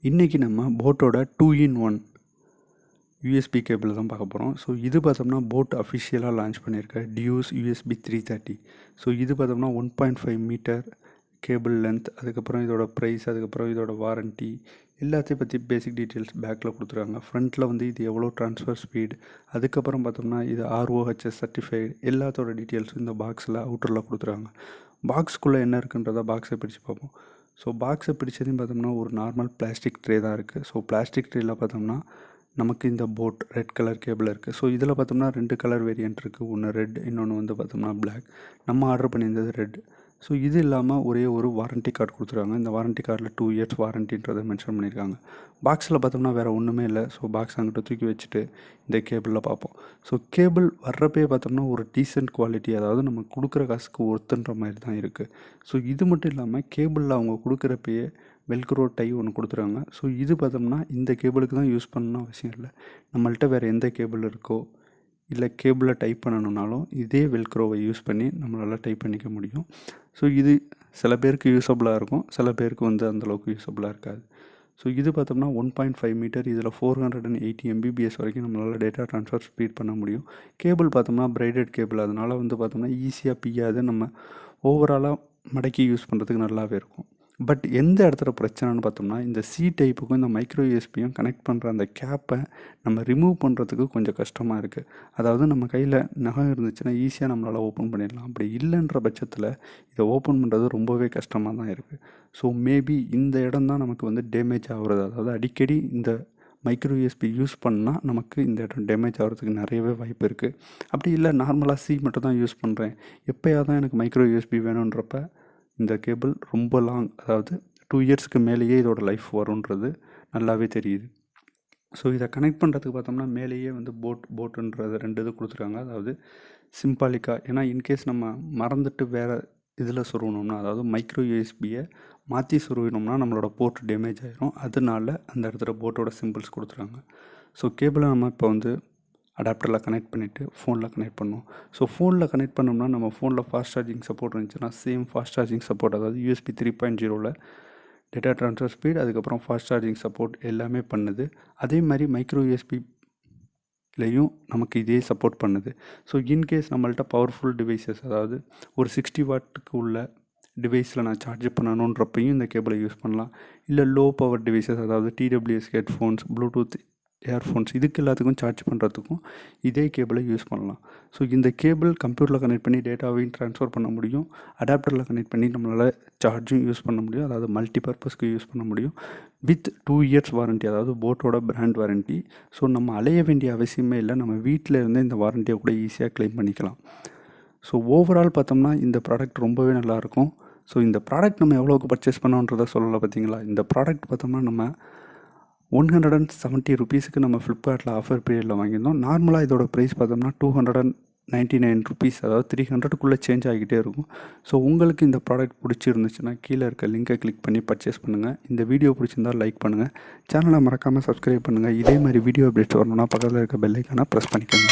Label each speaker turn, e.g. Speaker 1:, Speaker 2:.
Speaker 1: இன்றைக்கி நம்ம போட்டோட 2-in-1 USB cable தான் பார்க்க போகிறோம். ஸோ இது பார்த்தோம்னா போட் அஃபிஷியலாக லான்ச் பண்ணியிருக்க டியூஸ் யூஎஸ்பி 330. ஸோ இது பார்த்தோம்னா 1.5 மீட்டர் கேபிள் லென்த், அதுக்கப்புறம் இதோட ப்ரைஸ், அதுக்கப்புறம் இதோட வாரண்ட்டி எல்லாத்தையும் பற்றி பேசிக் டீட்டெயில்ஸ் பேக்கில் கொடுத்துருக்காங்க. ஃப்ரண்ட்டில் வந்து இது எவ்வளோ ட்ரான்ஸ்ஃபர் ஸ்பீட், அதுக்கப்புறம் பார்த்தோம்னா இது ROHS சர்டிஃபைடு எல்லாத்தோட டீட்டெயில்ஸும் இந்த பாக்ஸில் அவுட்டரில் கொடுத்துருக்காங்க. பாக்ஸ்க்குள்ளே என்ன இருக்குன்றதை பாக்ஸை பிரித்து பார்ப்போம். ஸோ பாக்ஸை பிரித்ததையும் பார்த்தோம்னா ஒரு நார்மல் பிளாஸ்டிக் ட்ரே தான் இருக்குது. ஸோ பிளாஸ்டிக் ட்ரேயில் பார்த்தோம்னா நமக்கு இந்த போட் ரெட் கலர் கேபிள் இருக்குது. ஸோ இதில் பார்த்தோம்னா 2 கலர் வேரியன்ட் இருக்குது. ஒன்று ரெட், இன்னொன்று வந்து பார்த்தோம்னா பிளாக். நம்ம ஆர்டர் பண்ணியிருந்தது ரெட். ஸோ இது இல்லாமல் ஒரே ஒரு வாரண்ட்டி கார்டு கொடுத்துருக்காங்க. இந்த வாரண்ட்டி கார்டில் 2 இயர்ஸ் வாரண்ட்டின்றதை மென்ஷன் பண்ணியிருக்காங்க. பாக்ஸில் பார்த்தோம்னா வேறு ஒன்றுமே இல்லை. ஸோ பாக்ஸ் அங்கிட்ட தூக்கி வச்சுட்டு இந்த கேபிளில் பார்ப்போம். ஸோ கேபிள் வர்றப்பே பார்த்தோம்னா ஒரு டீசென்ட் குவாலிட்டி, அதாவது நம்ம கொடுக்குற காசுக்கு ஒர்த்துன்ற மாதிரி தான் இருக்குது. ஸோ இது மட்டும் இல்லாமல் கேபிளில் அவங்க கொடுக்குறப்பயே வெல்க்ரோ டை ஒன்று கொடுத்துருக்காங்க. ஸோ இது பார்த்தோம்னா இந்த கேபிளுக்கு தான் யூஸ் பண்ணணும்னு அவசியம் இல்லை. நம்மள்கிட்ட வேறு எந்த கேபிள் இருக்கோ இல்லை கேபிளில் டைப் பண்ணணுன்னாலும் இதே வெல்க்ரோவை யூஸ் பண்ணி நம்மளால் டைப் பண்ணிக்க முடியும். ஸோ இது சில பேருக்கு யூஸபுளாக இருக்கும், சில பேருக்கு வந்து அந்தளவுக்கு யூஸபுளாக இருக்காது. ஸோ இது பார்த்தோம்னா 1.5 மீட்டர், இதில் 480 MBPS வரைக்கும் நம்மளால் டேட்டா ட்ரான்ஸ்ஃபர் ஸ்பீட் பண்ண முடியும். கேபிள் பார்த்தோம்னா பிரைடட் கேபிள், அதனால் வந்து பார்த்தோம்னா ஈஸியாக பிய்யாது, நம்ம ஓவராலாக மடக்கி யூஸ் பண்ணுறதுக்கு நல்லாவே இருக்கும். பட் எந்த இடத்துல பிரச்சனைன்னு பார்த்தோம்னா இந்த சி டைப்புக்கும் இந்த மைக்ரோ யூஎஸ்பியும் கனெக்ட் பண்ணுற அந்த கேப்பை நம்ம ரிமூவ் பண்ணுறதுக்கு கொஞ்சம் கஷ்டமாக இருக்குது. அதாவது நம்ம கையில் நகம் இருந்துச்சுன்னா ஈஸியாக நம்மளால் ஓப்பன் பண்ணிடலாம். அப்படி இல்லைன்ற பட்சத்தில் இதை ஓப்பன் பண்ணுறது ரொம்பவே கஷ்டமாக தான் இருக்குது. ஸோ மேபி இந்த இடம் தான் நமக்கு வந்து டேமேஜ் ஆகுறது. அதாவது அடிக்கடி இந்த மைக்ரோ யூஎஸ்பி யூஸ் பண்ணால் நமக்கு இந்த இடம் டேமேஜ் ஆகிறதுக்கு நிறையவே வாய்ப்பு இருக்குது. அப்படி இல்லை நார்மலாக சி மட்டும் தான் யூஸ் பண்ணுறேன், எப்போயா தான் எனக்கு மைக்ரோ யூஎஸ்பி வேணுன்றப்ப இந்த கேபிள் ரொம்ப லாங், அதாவது 2 இயர்ஸ்க்கு மேலேயே இதோட லைஃப் வரும்ன்றது நல்லாவே தெரியுது. ஸோ இதை கனெக்ட் பண்ணுறதுக்கு பார்த்தோம்னா மேலேயே வந்து போட்டுன்றது 2 இது கொடுத்துருக்காங்க. அதாவது சிம்பாலிக்காக, ஏன்னா இன்கேஸ் நம்ம மறந்துட்டு வேறு இதில் சொருகணும்னா, அதாவது மைக்ரோ யூஎஸ்பியை மாற்றி சொருவினோம்னா நம்மளோட போர்ட் டேமேஜ் ஆகிரும். அதனால அந்த இடத்துல போட்டோட சிம்பிள்ஸ் கொடுத்துருக்காங்க. ஸோ கேபிளை நம்ம இப்போ வந்து அடாப்டரில் கனெக்ட் பண்ணிவிட்டு ஃபோனில் கனெக்ட் பண்ணோம். ஸோ ஃபோனில் கனெக்ட் பண்ணோம்னா நம்ம ஃபோனில் ஃபாஸ்ட் சார்ஜிங் சப்போர்ட் இருந்துச்சுன்னா சேம் ஃபாஸ்ட் சார்ஜிங் சப்போர்ட், அதாவது யூஎஸ்பி 3.0வில் டேட்டா ட்ரான்ஸ்ஃபர் ஸ்பீட், அதுக்கப்புறம் ஃபாஸ்ட் சார்ஜிங் சப்போர்ட் எல்லாமே பண்ணுது. அதே மாதிரி மைக்ரோ யூஎஸ்பிலையும் நமக்கு இதே சப்போர்ட் பண்ணுது. ஸோ இன்கேஸ் நம்மள்ட்ட பவர்ஃபுல் டிவைசஸ், அதாவது ஒரு 60 வாட்டுக்கு உள்ள டிவைஸில் நான் சார்ஜ் பண்ணணுன்றப்பையும் இந்த கேபிளை யூஸ் பண்ணலாம். இல்லை லோ பவர் டிவைசஸ், அதாவது TWS ஹெட்ஃபோன்ஸ், ப்ளூடூத் இயர்ஃபோன்ஸ், இதுக்கு எல்லாத்துக்கும் சார்ஜ் பண்ணுறதுக்கும் இதே கேபிளை யூஸ் பண்ணலாம். ஸோ இந்த கேபிள் கம்ப்யூட்டரில் கனெக்ட் பண்ணி டேட்டாவையும் ட்ரான்ஸ்ஃபர் பண்ண முடியும். அடாப்டரில் கனெக்ட் பண்ணி நம்மளால் சார்ஜும் யூஸ் பண்ண முடியும், அதாவது மல்டி பர்பஸ்க்கு யூஸ் பண்ண முடியும். வித் 2 இயர்ஸ் வாரண்ட்டி, அதாவது போட்டோட பிராண்ட் வாரண்ட்டி. ஸோ நம்ம அலைய வேண்டிய அவசியமே இல்லை, நம்ம வீட்டில் இருந்தே இந்த வாரண்ட்டியை கூட ஈஸியாக கிளைம் பண்ணிக்கலாம். ஸோ ஓவரால் பார்த்தோம்னா இந்த ப்ராடக்ட் ரொம்பவே நல்லாயிருக்கும். ஸோ இந்த ப்ராடக்ட் நம்ம எவ்வளோக்கு பர்ச்சேஸ் பண்ணோன்றதை சொல்லலை பார்த்தீங்களா. இந்த ப்ராடக்ட் பார்த்தோம்னா நம்ம 170 ருபீஸுக்கு நம்ம ஃப்ளிப்கார்ட்டில் ஆஃபர் பீரியடில் வாங்கியிருந்தோம். நார்மலாக இதோட ப்ரைஸ் பார்த்தோம்னா 299 ருபீஸ், அதாவது 300க்குள்ளே சேஞ்ச் ஆகிக்கிட்டே இருக்கும். ஸோ உங்களுக்கு இந்த ப்ராடக்ட் பிடிச்சிருந்துச்சுன்னா கீழே இருக்க லிங்கை கிளிக் பண்ணி பர்ச்சேஸ் பண்ணுங்கள். இந்த வீடியோ பிடிச்சிருந்தால் லைக் பண்ணுங்கள், சேனலை மறக்காமல் சப்ஸ்கிரைப் பண்ணுங்கள். இதே மாதிரி வீடியோ அப்டேட்ஸ் வரணும்னா பக்கத்தில் இருக்க பெல் ஐக்கானை ப்ரெஸ் பண்ணிக்கோங்க.